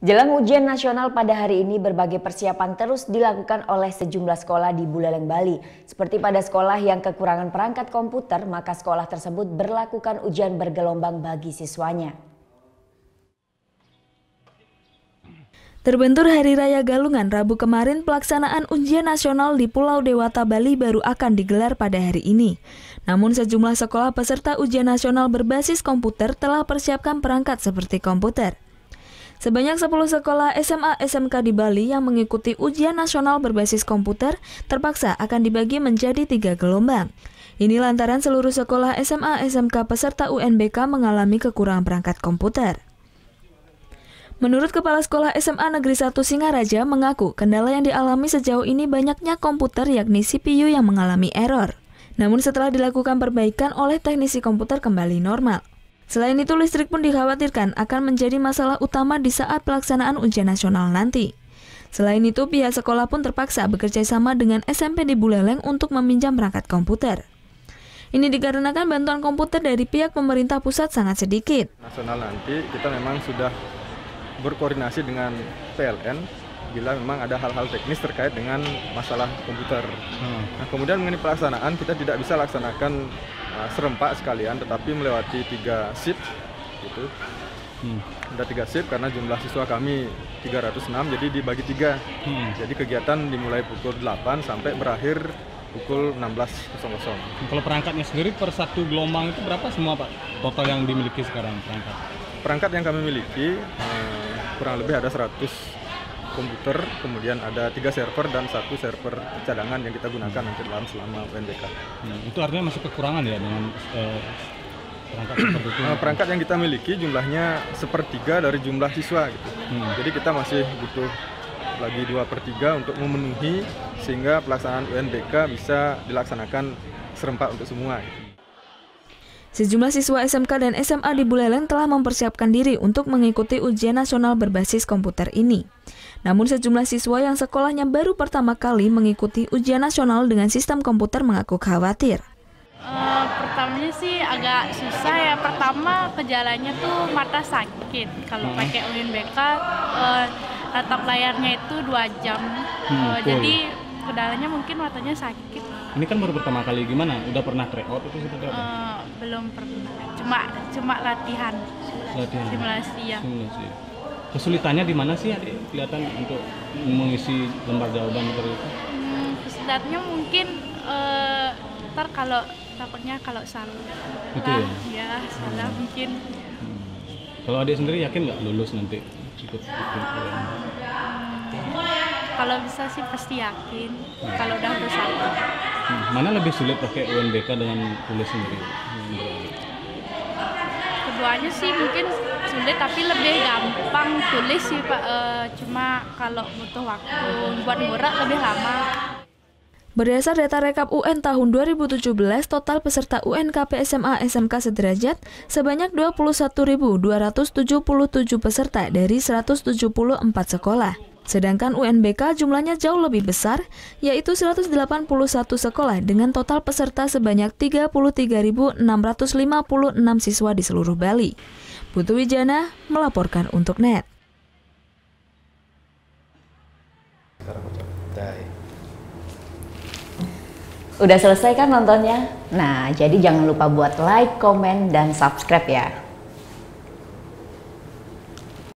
Jelang ujian nasional pada hari ini, berbagai persiapan terus dilakukan oleh sejumlah sekolah di Buleleng, Bali. Seperti pada sekolah yang kekurangan perangkat komputer, maka sekolah tersebut berlakukan ujian bergelombang bagi siswanya. Terbentur Hari Raya Galungan Rabu kemarin, pelaksanaan ujian nasional di Pulau Dewata, Bali baru akan digelar pada hari ini. Namun sejumlah sekolah peserta ujian nasional berbasis komputer telah persiapkan perangkat seperti komputer. Sebanyak 10 sekolah SMA SMK di Bali yang mengikuti ujian nasional berbasis komputer terpaksa akan dibagi menjadi 3 gelombang. Ini lantaran seluruh sekolah SMA SMK peserta UNBK mengalami kekurangan perangkat komputer. Menurut Kepala Sekolah SMA Negeri 1 Singaraja mengaku kendala yang dialami sejauh ini banyaknya komputer yakni CPU yang mengalami error. Namun setelah dilakukan perbaikan oleh teknisi komputer kembali normal. Selain itu, listrik pun dikhawatirkan akan menjadi masalah utama di saat pelaksanaan ujian nasional nanti. Selain itu, pihak sekolah pun terpaksa bekerja sama dengan SMP di Buleleng untuk meminjam perangkat komputer. Ini dikarenakan bantuan komputer dari pihak pemerintah pusat sangat sedikit. Nasional nanti kita memang sudah berkoordinasi dengan PLN bila memang ada hal-hal teknis terkait dengan masalah komputer. Nah, kemudian mengenai pelaksanaan kita tidak bisa laksanakan serempak sekalian, tetapi melewati 3 shift gitu. Ada 3 shift karena jumlah siswa kami 306, jadi dibagi 3. Jadi kegiatan dimulai pukul 8 sampai berakhir pukul 16.00. Kalau perangkatnya sendiri per satu gelombang itu berapa semua Pak? Total yang dimiliki sekarang perangkat? Perangkat yang kami miliki kurang lebih ada 100 komputer, kemudian ada 3 server dan 1 server cadangan yang kita gunakan nanti selama UNBK. Itu artinya masih kekurangan ya dengan perangkat seperti itu? Perangkat yang kita miliki jumlahnya 1/3 dari jumlah siswa gitu. Jadi kita masih butuh lagi 2/3 untuk memenuhi sehingga pelaksanaan UNBK bisa dilaksanakan serempak untuk semua. Sejumlah siswa SMK dan SMA di Buleleng telah mempersiapkan diri untuk mengikuti ujian nasional berbasis komputer ini. Namun sejumlah siswa yang sekolahnya baru pertama kali mengikuti ujian nasional dengan sistem komputer mengaku khawatir. Pertamanya sih agak susah ya. Pertama gejalanya tuh mata sakit. Kalau pakai UNBK tatap layarnya itu 2 jam. Jadi kendalanya mungkin matanya sakit. Ini kan baru pertama kali, gimana? Udah pernah tryout itu seperti apa? Belum pernah. Cuma latihan. Simulasi ya. Simulasi. Kesulitannya di mana sih Adik kelihatan untuk mengisi lembar jawaban seperti itu? Kesulitannya mungkin ntar takutnya kalau salah. Itu ya? Salah mungkin. Kalau Adik sendiri yakin nggak lulus nanti ikut? Kalau bisa sih pasti yakin. Kalau udah bersama. Mana lebih sulit pakai UNBK dengan tulis sendiri? Keduanya sih mungkin sulit, tapi lebih gampang tulis sih Pak. Cuma kalau butuh waktu buat ngurak lebih lama. Berdasar data rekap UN tahun 2017, total peserta UNKP SMA SMK sederajat sebanyak 21.277 peserta dari 174 sekolah. Sedangkan UNBK jumlahnya jauh lebih besar, yaitu 181 sekolah dengan total peserta sebanyak 33.656 siswa di seluruh Bali. Putu Wijana melaporkan untuk NET. Udah selesai kan nontonnya? Nah, jadi jangan lupa buat like, komen, dan subscribe ya.